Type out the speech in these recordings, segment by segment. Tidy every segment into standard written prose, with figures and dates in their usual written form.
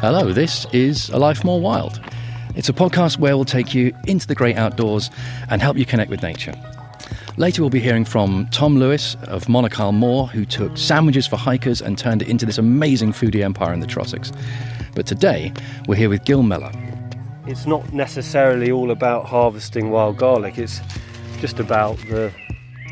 Hello, this is A Life More Wild. It's a podcast where we'll take you into the great outdoors and help you connect with nature. Later we'll be hearing from Tom Lewis of Monachyle Mhor, who took sandwiches for hikers and turned it into this amazing foodie empire in the Trossachs. But today we're here with Gill Meller. It's not necessarily all about harvesting wild garlic, it's just about the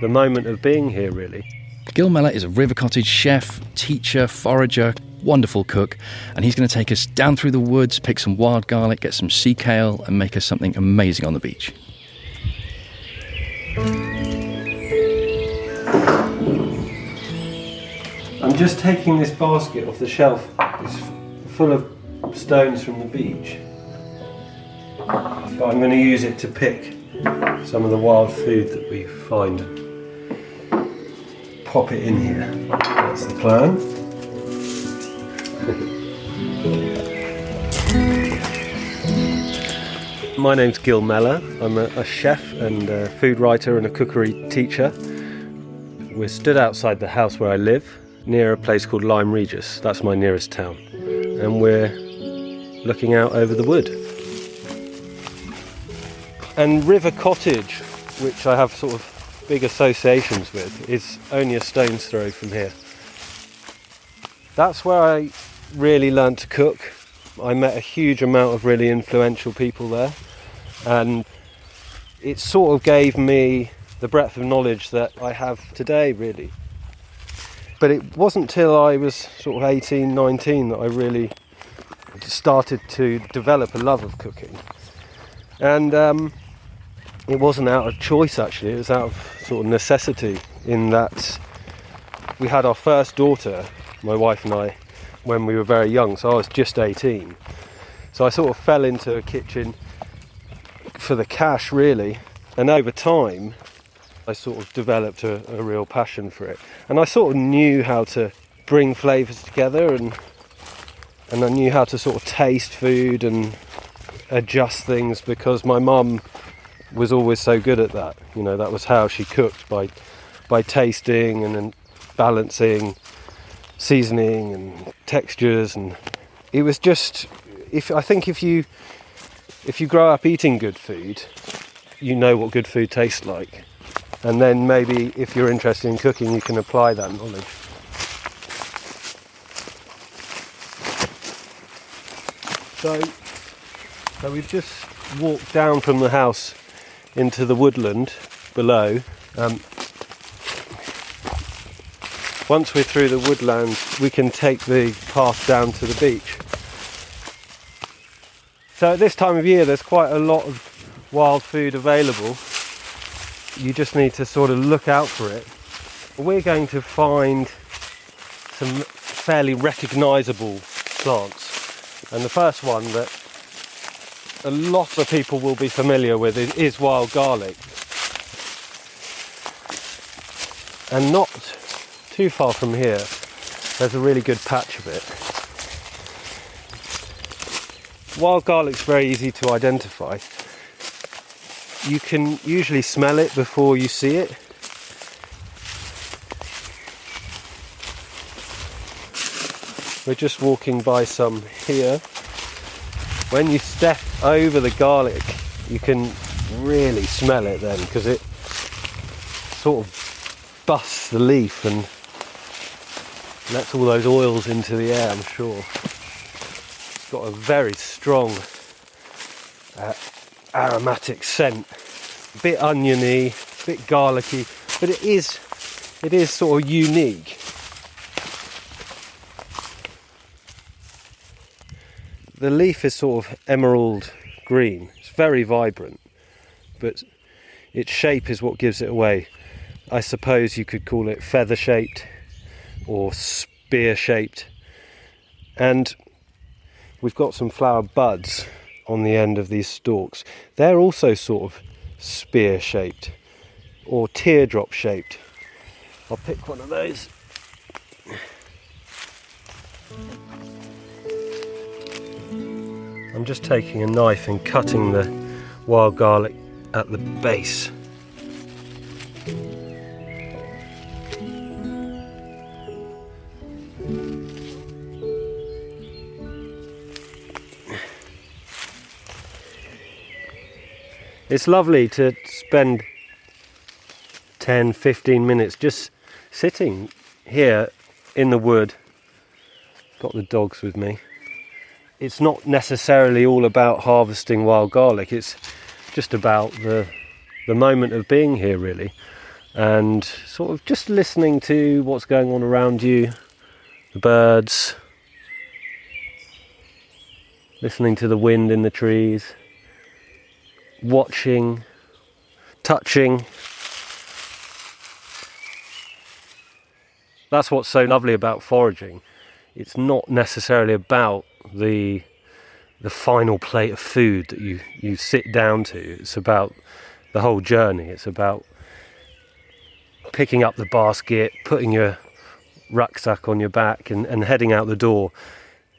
moment of being here, really. Gill Meller is a river cottage chef, teacher, forager, wonderful cook, and he's going to take us down through the woods, pick some wild garlic, get some sea kale and make us something amazing on the beach. I'm just taking this basket off the shelf. It's full of stones from the beach, but I'm going to use it to pick some of the wild food that we find and pop it in here. That's the plan. My name's Gill Meller. I'm a chef and a food writer and a cookery teacher. We're stood outside the house where I live, near a place called Lyme Regis. That's my nearest town. And we're looking out over the wood. And River Cottage, which I have sort of big associations with, is only a stone's throw from here. That's where I really learned to cook. I met a huge amount of really influential people there, and it sort of gave me the breadth of knowledge that I have today, really. But it wasn't till I was sort of 18, 19 that I really started to develop a love of cooking. And it wasn't out of choice, actually. It was out of sort of necessity, in that we had our first daughter, my wife and I, when we were very young, so I was just 18. So I sort of fell into a kitchen for the cash, really. And over time, I sort of developed a real passion for it. And I sort of knew how to bring flavours together, and I knew how to sort of taste food and adjust things, because my mum was always so good at that. You know, that was how she cooked, by tasting and then balancing, seasoning and textures. And it was just, I think if you grow up eating good food, you know what good food tastes like. And then maybe if you're interested in cooking, you can apply that knowledge. So we've just walked down from the house into the woodland below. Once we're through the woodland, we can take the path down to the beach. So at this time of year, there's quite a lot of wild food available. You just need to sort of look out for it. We're going to find some fairly recognisable plants. And the first one that a lot of people will be familiar with is wild garlic. And not too far from here, there's a really good patch of it. Wild garlic's very easy to identify. You can usually smell it before you see it. We're just walking by some here. When you step over the garlic, you can really smell it then, because it sort of busts the leaf and lets all those oils into the air, I'm sure. It's got a very strong aromatic scent, a bit oniony, a bit garlicky, but it is sort of unique. The leaf is sort of emerald green. It's very vibrant, but its shape is what gives it away. I suppose you could call it feather shaped or spear shaped. And we've got some flower buds on the end of these stalks. They're also sort of spear shaped or teardrop shaped. I'll pick one of those. I'm just taking a knife and cutting the wild garlic at the base. It's lovely to spend 10-15 minutes just sitting here in the wood. Got the dogs with me. It's not necessarily all about harvesting wild garlic, it's just about the moment of being here, really, and sort of just listening to what's going on around you, the birds, listening to the wind in the trees, watching, touching. That's what's so lovely about foraging. It's not necessarily about the final plate of food that you sit down to. It's about the whole journey. It's about picking up the basket, putting your rucksack on your back and heading out the door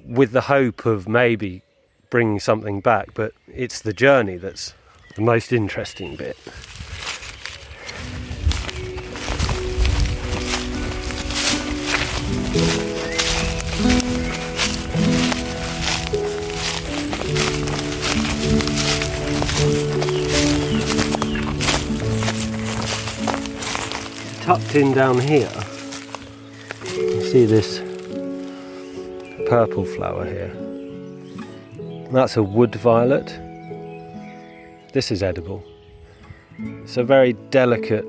with the hope of maybe bringing something back, but it's the journey that's the most interesting bit. Tucked in down here, you see this purple flower here. That's a wood violet. This is edible. It's a very delicate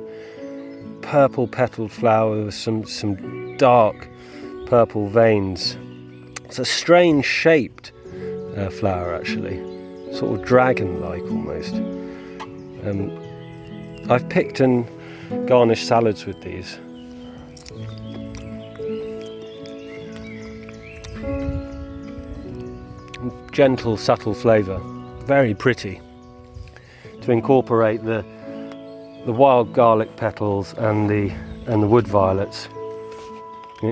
purple petaled flower with some dark purple veins. It's a strange shaped flower, actually, sort of dragon-like almost. I've picked and garnished salads with these. Gentle, subtle flavour, very pretty, to incorporate the wild garlic petals and the wood violets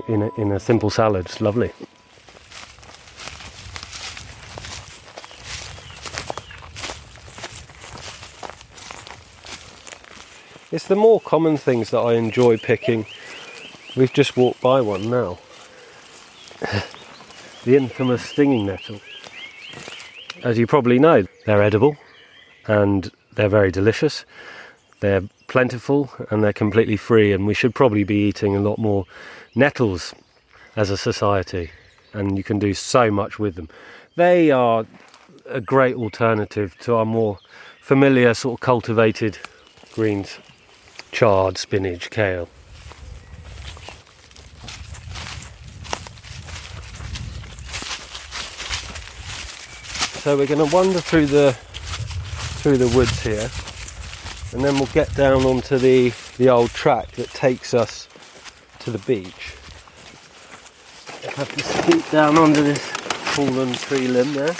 in a simple salad. It's lovely. It's the more common things that I enjoy picking. We've just walked by one now. The infamous stinging nettle. As you probably know, they're edible and they're very delicious. They're plentiful and they're completely free, and we should probably be eating a lot more nettles as a society, and you can do so much with them. They are a great alternative to our more familiar sort of cultivated greens. Chard, spinach, kale. So we're going to wander through the woods here, and then we'll get down onto the old track that takes us to the beach. I have to scoot down under this fallen tree limb there.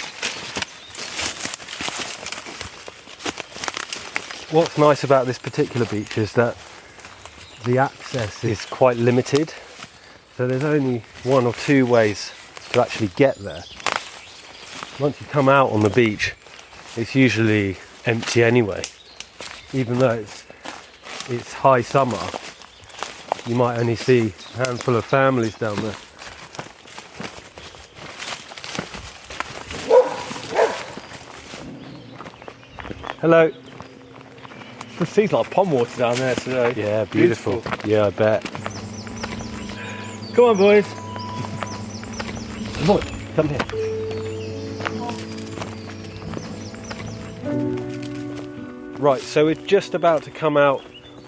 What's nice about this particular beach is that the access is quite limited, so there's only one or two ways to actually get there. Once you come out on the beach, it's usually empty anyway. Even though it's high summer, you might only see a handful of families down there. Hello. It seems like pond water down there today. Yeah, beautiful. Yeah, I bet. Come on, boys. Come on, come here. Right, so we're just about to come out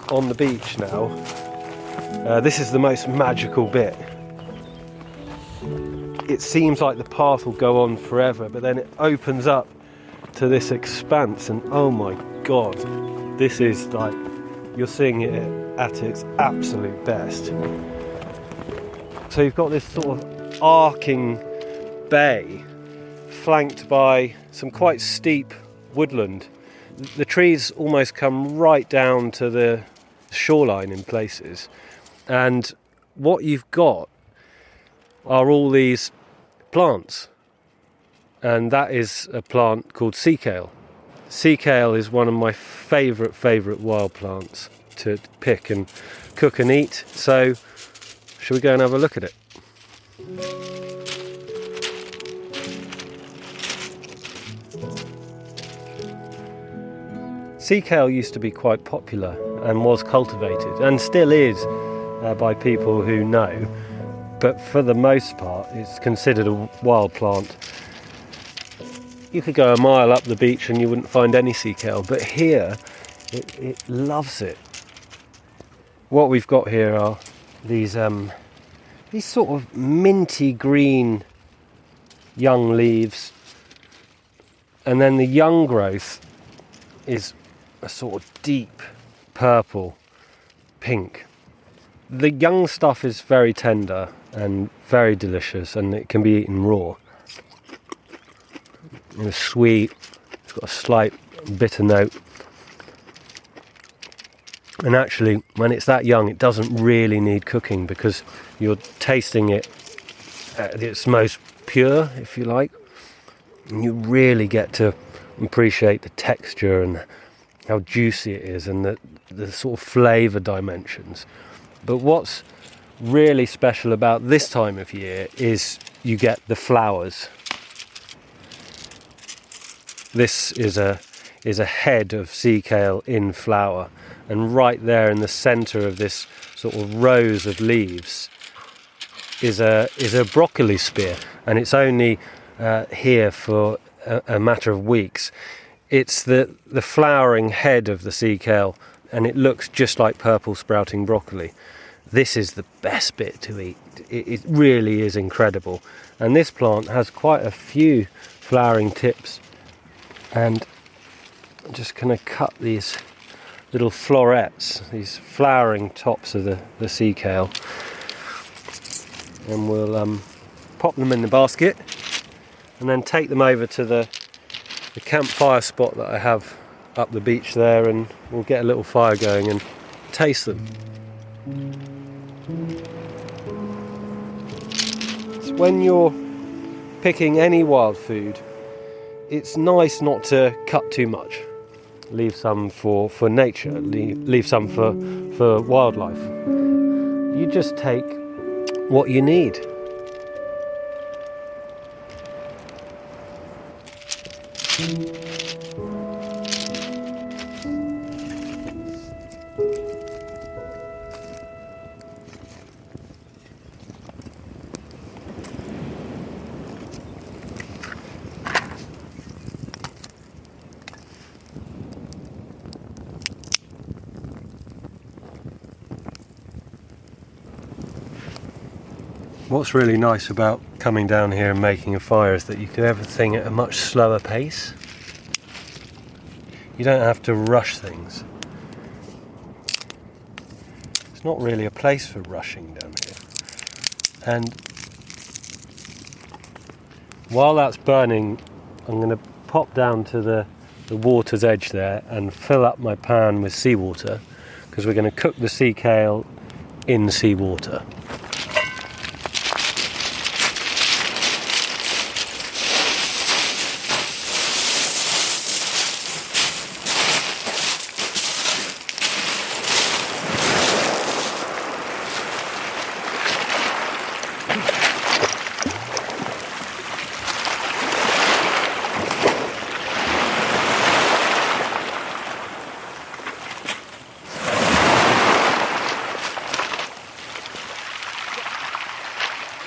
on the beach now. This is the most magical bit. It seems like the path will go on forever, but then it opens up to this expanse, and oh my god, this is like, you're seeing it at its absolute best. So you've got this sort of arcing bay flanked by some quite steep woodland. The trees almost come right down to the shoreline in places, and what you've got are all these plants, and that is a plant called sea kale. Sea kale is one of my favourite wild plants to pick and cook and eat, so shall we go and have a look at it? Sea kale used to be quite popular and was cultivated, and still is, by people who know, but for the most part it's considered a wild plant. You could go a mile up the beach and you wouldn't find any sea kale, but here it loves it. What we've got here are these sort of minty green young leaves, and then the young growth is a sort of deep purple pink. The young stuff is very tender and very delicious, and it can be eaten raw. It's sweet, it's got a slight bitter note, and actually when it's that young it doesn't really need cooking, because you're tasting it at its most pure, if you like, and you really get to appreciate the texture and how juicy it is, and the sort of flavour dimensions. But what's really special about this time of year is you get the flowers. This is a head of sea kale in flower, and right there in the centre of this sort of rows of leaves is a broccoli spear, and it's only here for a matter of weeks. It's the flowering head of the sea kale, and it looks just like purple sprouting broccoli. This is the best bit to eat. It really is incredible. And this plant has quite a few flowering tips, and I'm just going to cut these little florets, these flowering tops of the sea kale, and we'll pop them in the basket and then take them over to the campfire spot that I have up the beach there, and we'll get a little fire going and taste them. So when you're picking any wild food, it's nice not to cut too much. Leave some for nature, leave some for wildlife. You just take what you need. What's really nice about coming down here and making a fire is that you do everything at a much slower pace. You don't have to rush things. It's not really a place for rushing down here. And while that's burning, I'm going to pop down to the water's edge there and fill up my pan with seawater, because we're going to cook the sea kale in seawater.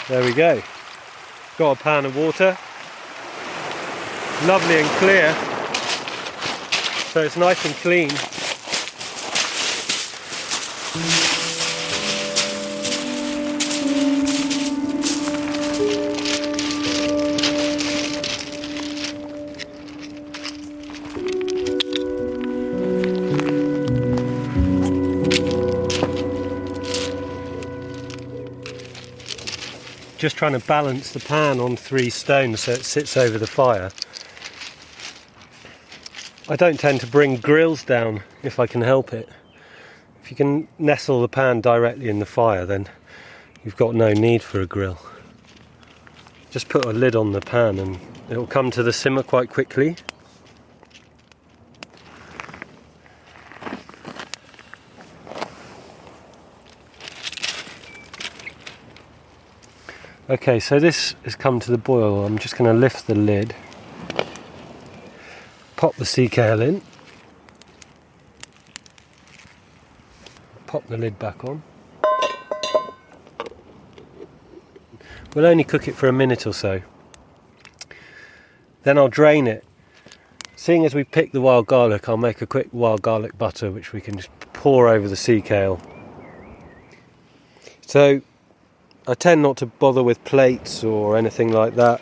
There we go. Got a pan of water. Lovely and clear. So it's nice and clean. Just trying to balance the pan on 3 stones so it sits over the fire. I don't tend to bring grills down if I can help it. If you can nestle the pan directly in the fire, then you've got no need for a grill. Just put a lid on the pan and it'll come to the simmer quite quickly. Okay, so this has come to the boil. I'm just going to lift the lid, pop the sea kale in, pop the lid back on. We'll only cook it for a minute or so. Then I'll drain it. Seeing as we picked the wild garlic, I'll make a quick wild garlic butter which we can just pour over the sea kale. So I tend not to bother with plates or anything like that.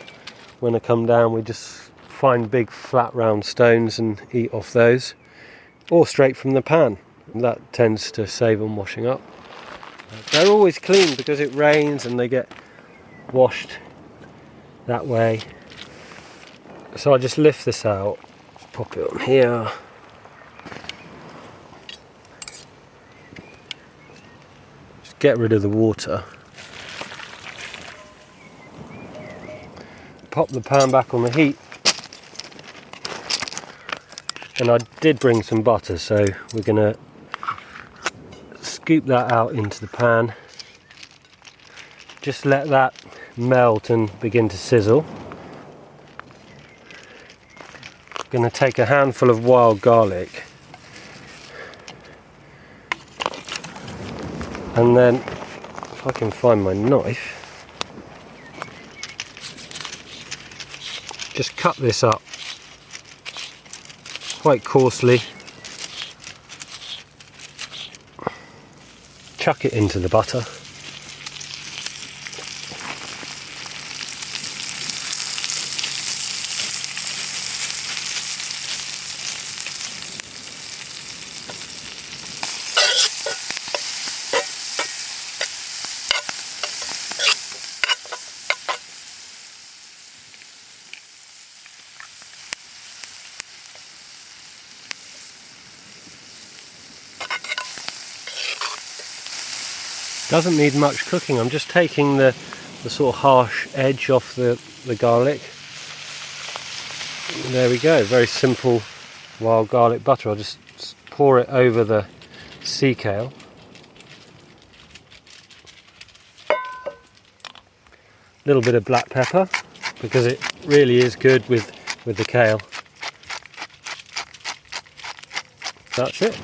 When I come down, we just find big flat round stones and eat off those, or straight from the pan, and that tends to save on washing up. They're always clean because it rains and they get washed that way. So I just lift this out, pop it on here. Just get rid of the water. Pop the pan back on the heat. And I did bring some butter, so we're going to scoop that out into the pan. Just let that melt and begin to sizzle. Going to take a handful of wild garlic. And then, if I can find my knife, just cut this up quite coarsely, chuck it into the butter, doesn't need much cooking. I'm just taking the sort of harsh edge off the garlic. And there we go, very simple wild garlic butter. I'll just pour it over the sea kale. A little bit of black pepper because it really is good with the kale. That's it.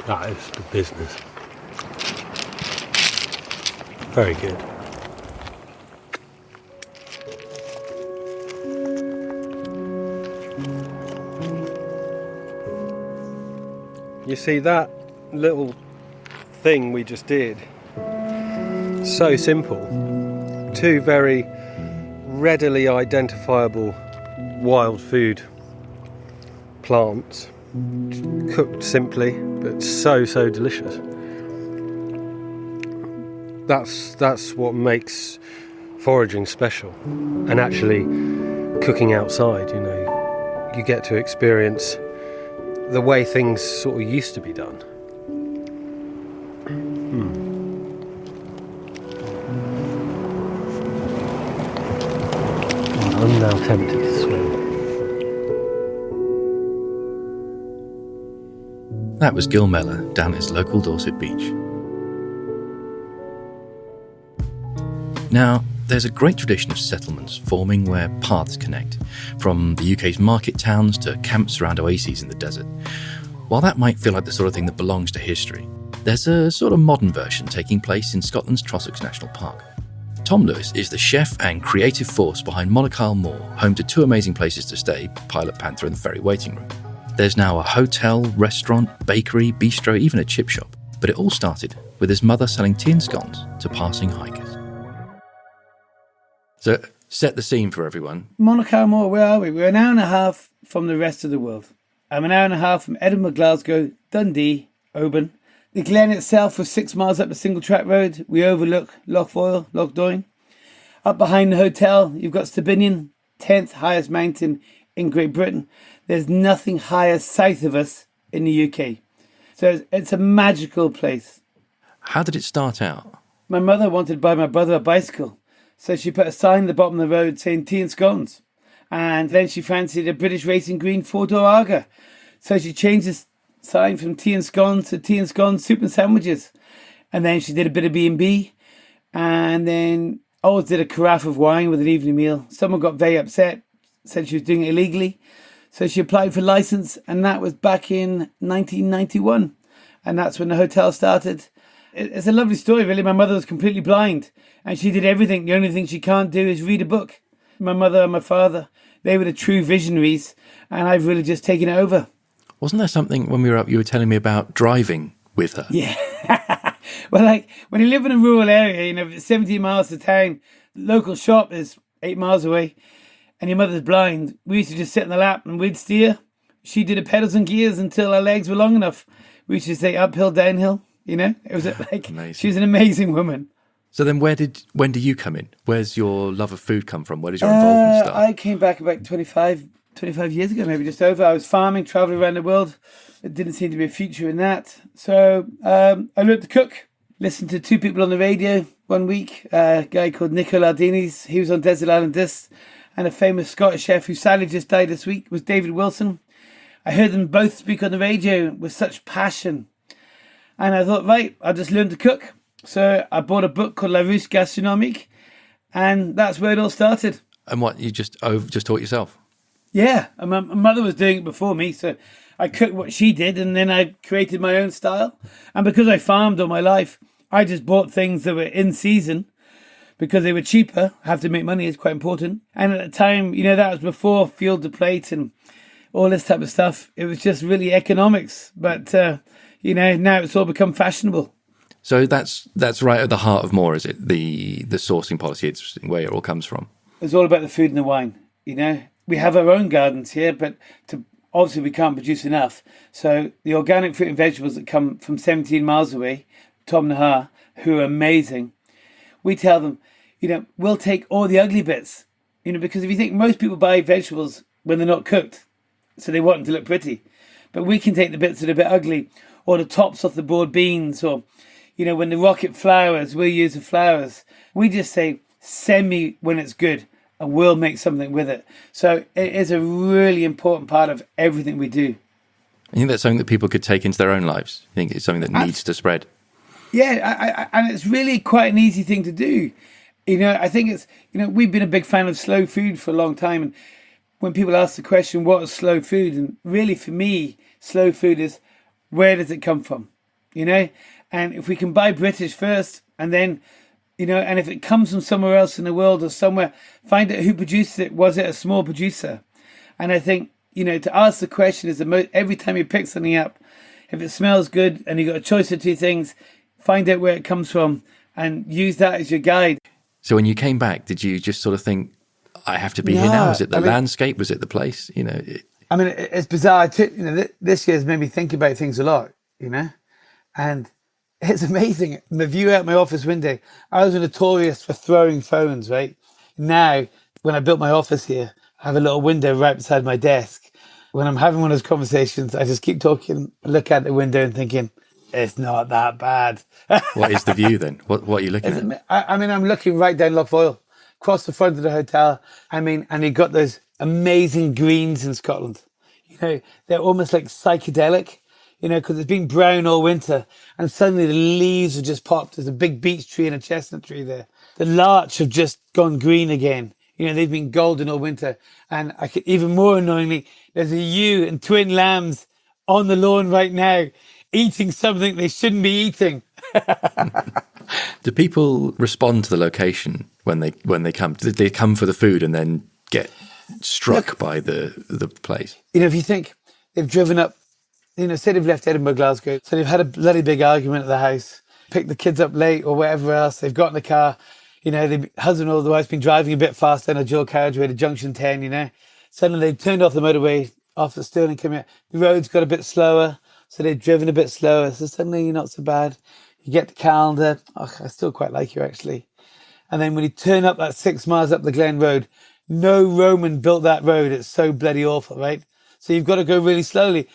That is the business. Very good. You see that little thing we just did? So simple. Two very readily identifiable wild food plants, cooked simply, but so delicious. That's what makes foraging special, and actually cooking outside. You know, you get to experience the way things sort of used to be done. I'm now tempted to swim. That was Gill Meller down at his local Dorset beach. Now, there's a great tradition of settlements forming where paths connect, from the UK's market towns to camps around oases in the desert. While that might feel like the sort of thing that belongs to history, there's a sort of modern version taking place in Scotland's Trossachs National Park. Tom Lewis is the chef and creative force behind Monachyle Mhor, home to two amazing places to stay, Pilot Panther and the Ferry Waiting Room. There's now a hotel, restaurant, bakery, bistro, even a chip shop. But it all started with his mother selling tea and scones to passing hikers. So, set the scene for everyone. Monachyle Mhor, where are we? We're an hour and a half from the rest of the world. I'm an hour and a half from Edinburgh, Glasgow, Dundee, Oban. The glen itself was 6 miles up a single track road. We overlook Loch Foyle, Loch Doine. Up behind the hotel, you've got Stibinian, 10th highest mountain in Great Britain. There's nothing higher south of us in the UK. So it's a magical place. How did it start out? My mother wanted to buy my brother a bicycle. So she put a sign at the bottom of the road saying tea and scones. And then she fancied a British racing green four-door Aga. So she changed the sign from tea and scones to tea and scones, soup and sandwiches. And then she did a bit of B&B. And then always did a carafe of wine with an evening meal. Someone got very upset, said she was doing it illegally. So she applied for license, and that was back in 1991. And that's when the hotel started. It's a lovely story, really. My mother was completely blind, and she did everything. The only thing she can't do is read a book. My mother and my father, they were the true visionaries, and I've really just taken it over. Wasn't there something when we were up, you were telling me about driving with her? Yeah. Well, like, when you live in a rural area, 17 miles to town, local shop is 8 miles away, and your mother's blind, we used to just sit in the lap and we'd steer. She did the pedals and gears until her legs were long enough. We used to say uphill, downhill, It was like, Amazing. She was an amazing woman. So then when do you come in? Where's your love of food come from? Where does your involvement start? I came back about 25 years ago, maybe just over. I was farming, traveling around the world. It didn't seem to be a future in that. So I learned to cook. Listened to two people on the radio one week. A guy called Nico Lardini's. He was on Desert Island Discs. And a famous Scottish chef who sadly just died this week was David Wilson. I heard them both speak on the radio with such passion. And I thought, right, I'll just learn to cook. So I bought a book called La Russe Gastronomique. And that's where it all started. And what, you just taught yourself? Yeah, and my mother was doing it before me, so I cooked what she did, and then I created my own style. And because I farmed all my life, I just bought things that were in season because they were cheaper. Have to make money, is quite important. And at the time, that was before field to plate and all this type of stuff. It was just really economics. But, now it's all become fashionable. So that's right at the heart of Mhor, is it? The sourcing policy, it's where it all comes from. It's all about the food and the wine, We have our own gardens here, but obviously we can't produce enough. So the organic fruit and vegetables that come from 17 miles away, Tom Nahar, who are amazing, we tell them, we'll take all the ugly bits, because if you think most people buy vegetables when they're not cooked, so they want them to look pretty. But we can take the bits that are a bit ugly, or the tops off the broad beans, or, when the rocket flowers, we'll use the flowers. We just say, send me when it's good, and we'll make something with it. So it is a really important part of everything we do. I think that's something that people could take into their own lives. I think it's something that needs to spread. Yeah, and it's really quite an easy thing to do. I think it's, we've been a big fan of slow food for a long time. And when people ask the question, what is slow food? And really for me, slow food is, where does it come from? And if we can buy British first and then, and if it comes from somewhere else in the world or somewhere, find out who produced it. Was it a small producer? And I think, to ask the question is every time you pick something up, if it smells good and you've got a choice of two things, find out where it comes from and use that as your guide. So when you came back, did you just sort of think, I have to be here now? Was it the landscape? Was it the place? It's bizarre. This year's made me think about things a lot, and it's amazing. The view out my office window, I was notorious for throwing phones, right? Now, when I built my office here, I have a little window right beside my desk. When I'm having one of those conversations, I just keep talking, look out the window and thinking, it's not that bad. What is the view then? What are you looking at? I'm looking right down Loch Foyle, across the front of the hotel. And you've got those amazing greens in Scotland. They're almost like psychedelic, because it's been brown all winter and suddenly the leaves have just popped. There's a big beech tree and a chestnut tree there. The larch have just gone green again. They've been golden all winter. And even more annoyingly, there's a ewe and twin lambs on the lawn right now eating something they shouldn't be eating. Do people respond to the location when they come? Do they come for the food and then get struck by the place? If you think they've driven up, say they've left Edinburgh, Glasgow, so they've had a bloody big argument at the house, picked the kids up late or whatever else, they've got in the car, the husband or the wife's been driving a bit fast down a dual carriageway to Junction 10, Suddenly they've turned off the motorway, off the Stirling, come here. The road's got a bit slower, so they've driven a bit slower, so suddenly you're not so bad. You get the calendar, I still quite like you actually. And then when you turn up that 6 miles up the Glen Road, no Roman built that road, it's so bloody awful, right? So you've got to go really slowly.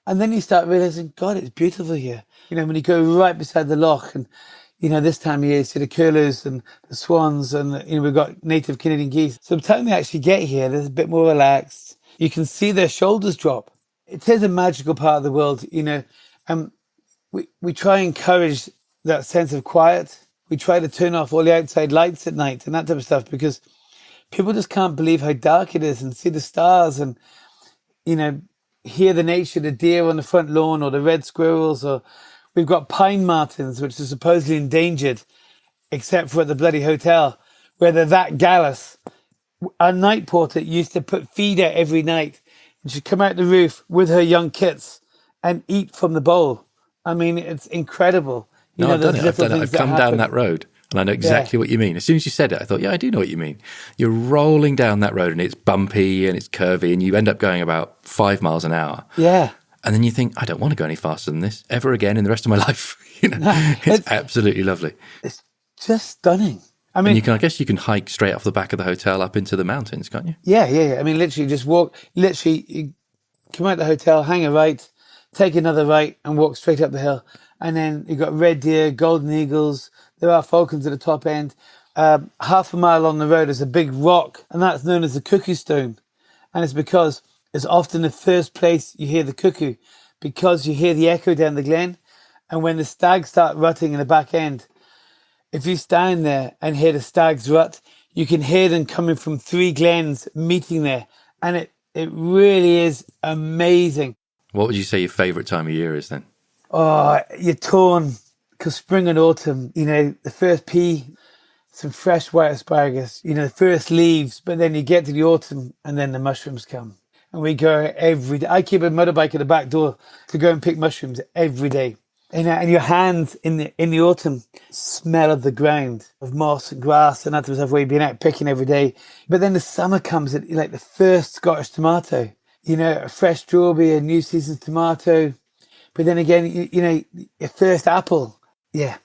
And then you start realising, God, it's beautiful here. When you go right beside the loch and, this time of year, you see the curlews and the swans and, we've got native Canadian geese. So by the time they actually get here, they're a bit more relaxed. You can see their shoulders drop. It is a magical part of the world, we try and encourage that sense of quiet. We try to turn off all the outside lights at night and that type of stuff because people just can't believe how dark it is and see the stars and, hear the nature, the deer on the front lawn or the red squirrels, or we've got pine martens, which are supposedly endangered, except for at the bloody hotel, where they're that gallus. Our night porter used to put feed out every night and she'd come out the roof with her young kits and eat from the bowl. I mean, it's incredible. No, I've done it. I've come down that road and I know exactly what you mean. As soon as you said it, I thought, yeah, I do know what you mean. You're rolling down that road and it's bumpy and it's curvy and you end up going about 5 miles an hour. Yeah. And then you think, I don't want to go any faster than this ever again in the rest of my life. It's absolutely lovely. It's just stunning. I mean, I guess you can hike straight off the back of the hotel up into the mountains, can't you? Yeah. I mean, literally just walk, you come out the hotel, hang a right, take another right and walk straight up the hill. And then you've got red deer, golden eagles. There are falcons at the top end. Half a mile on the road is a big rock, and that's known as the cuckoo stone. And it's because it's often the first place you hear the cuckoo, because you hear the echo down the glen. And when the stags start rutting in the back end, if you stand there and hear the stags rut, you can hear them coming from 3 glens meeting there. And it really is amazing. What would you say your favourite time of year is then? Oh, you're torn because spring and autumn, the first pea, some fresh white asparagus, the first leaves, but then you get to the autumn and then the mushrooms come. And we go every day. I keep a motorbike at the back door to go and pick mushrooms every day. And your hands in the autumn smell of the ground, of moss and grass and that type of stuff where you've been out picking every day. But then the summer comes, like the first Scottish tomato, a fresh strawberry, a new season's tomato. But then again, your first apple. Yeah.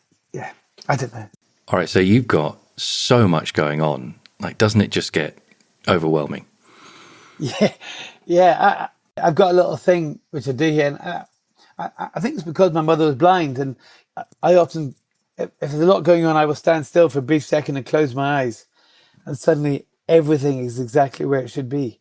I don't know. All right, so you've got so much going on. Like, doesn't it just get overwhelming? Yeah. I've got a little thing which I do here. And I think it's because my mother was blind. And I often, if there's a lot going on, I will stand still for a brief second and close my eyes. And suddenly everything is exactly where it should be.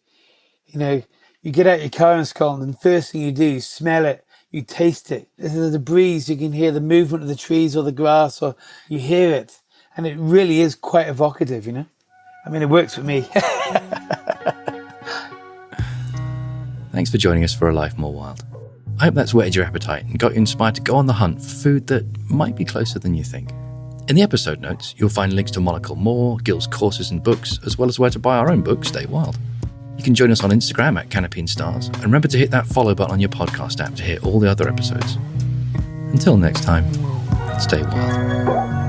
You get out your car in Scotland and the first thing you do is smell it. You taste it. There's a breeze. You can hear the movement of the trees or the grass, or you hear it. And it really is quite evocative, I mean, it works for me. Thanks for joining us for A Life More Wild. I hope that's whetted your appetite and got you inspired to go on the hunt for food that might be closer than you think. In the episode notes, you'll find links to Monachyle Mhor, Gill's courses and books, as well as where to buy our own book, Stay Wild. You can join us on Instagram at Canopy and Stars, and remember to hit that follow button on your podcast app to hear all the other episodes. Until next time, stay wild.